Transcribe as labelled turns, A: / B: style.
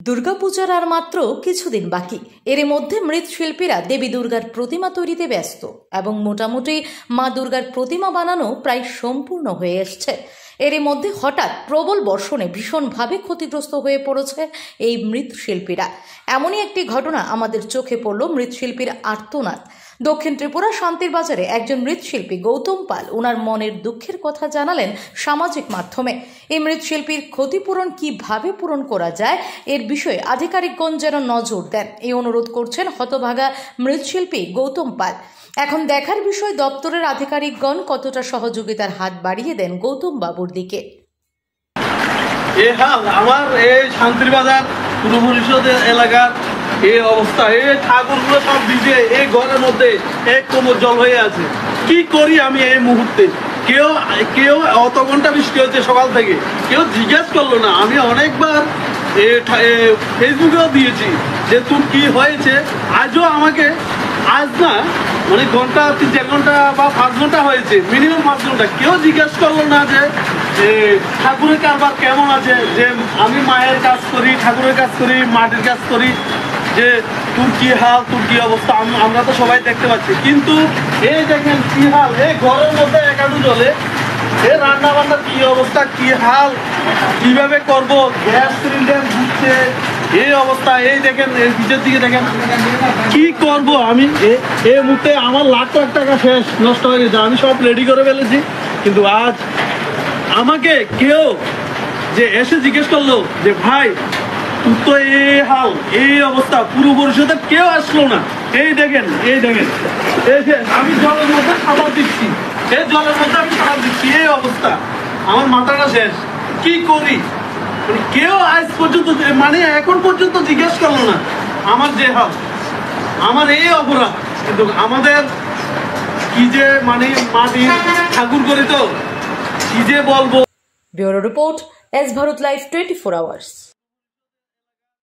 A: দুর্গাপূজার আর মাত্র কিছুদিন বাকি। এর মধ্যে মৃৎশিল্পীরা দেবী দুর্গার প্রতিমা তৈরিতে ব্যস্ত এবং মোটামুটি মা দুর্গার প্রতিমা বানানো প্রায় সম্পূর্ণ হয়ে এসছে। এর মধ্যে হঠাৎ প্রবল বর্ষণে ভীষণভাবে ক্ষতিগ্রস্ত হয়ে পড়েছে এই মৃৎশিল্পীরা। এমনই একটি ঘটনা আমাদের চোখে পড়ল মৃৎশিল্পীর আর্তনাদ। দক্ষিণ ত্রিপুরা শান্তির বাজারে একজন মৃৎশিল্পী গৌতম পাল ওনার মনের দুঃখের কথা জানালেন সামাজিক মাধ্যমে। এই মৃৎশিল্পীর ক্ষতিপূরণ কিভাবে পূরণ করা যায় এর বিষয়ে আধিকারিকগণ যেন নজর দেন, এই অনুরোধ করছেন হতভাগা মৃৎশিল্পী গৌতম পাল। এখন দেখার বিষয় দপ্তরের আধিকারিকগণ কতটা সহযোগিতার হাত বাড়িয়ে দেন গৌতম বাবুর দিকে।
B: আমার এই শান্তির বাজার পূর্ব পরিষদের এলাকার এই অবস্থা, এই ঠাকুরগুলো সব ভিজে এই ঘরের মধ্যে এক কোমর জল হয়ে আছে। কি করি আমি এই মুহূর্তে? কেউ অত ঘন্টা বৃষ্টি হচ্ছে সকাল থেকে, কেউ জিজ্ঞেস করলো না। আমি অনেকবার ফেসবুকেও দিয়েছি যে তোর কি হয়েছে। আজও আমাকে আজ না মানে ঘন্টা 3-4 ঘন্টা বা 5 ঘন্টা হয়েছে, মিনিমাম 5 ঘন্টা, কেউ জিজ্ঞেস করলো না যে ঠাকুরের কারবার কেমন আছে। যে আমি মায়ের কাজ করি, ঠাকুরের কাজ করি, মাটির কাজ করি, যে তোর কি হাল, তোর কি অবস্থা আমরা তো সবাই দেখতে পাচ্ছি। কিন্তু এই দেখেন কি হাল, এই ঘরের মধ্যে একাদু জলে এই রান্না বান্নার কি অবস্থা, কি হাল, কিভাবে করব, গ্যাস সিলিন্ডার ঘুরছে এই অবস্থা। এই দেখেন এর পিছের দিকে দেখেন, কি করব আমি এই মুহূর্তে? আমার লাখ লাখ টাকা শেষ, নষ্ট হয়ে গেছে। আমি সব রেডি করে ফেলেছি, কিন্তু আজ আমাকে কেউ যে এসে জিজ্ঞেস করলো যে ভাই তুই তো এই হাল, এই অবস্থা, পুরো পরিষদের কেউ আসলো না। এই দেখেন আমি জলের মধ্যে খাবার দিচ্ছি, এই জলের মধ্যে আমি খাবার দিচ্ছি, এই অবস্থা। আমার মাথাটা শেষ, কি করি? কেউ আজ পর্যন্ত মানে এখন পর্যন্ত জিজ্ঞেস করলো না আমার যে হাল, আমার এই অপরাধ। কিন্তু আমাদের কি যে মানে মাটির ঠাকুর করি তো কি যে বলবো।
A: Bureau report, S Bharat live 24 hours.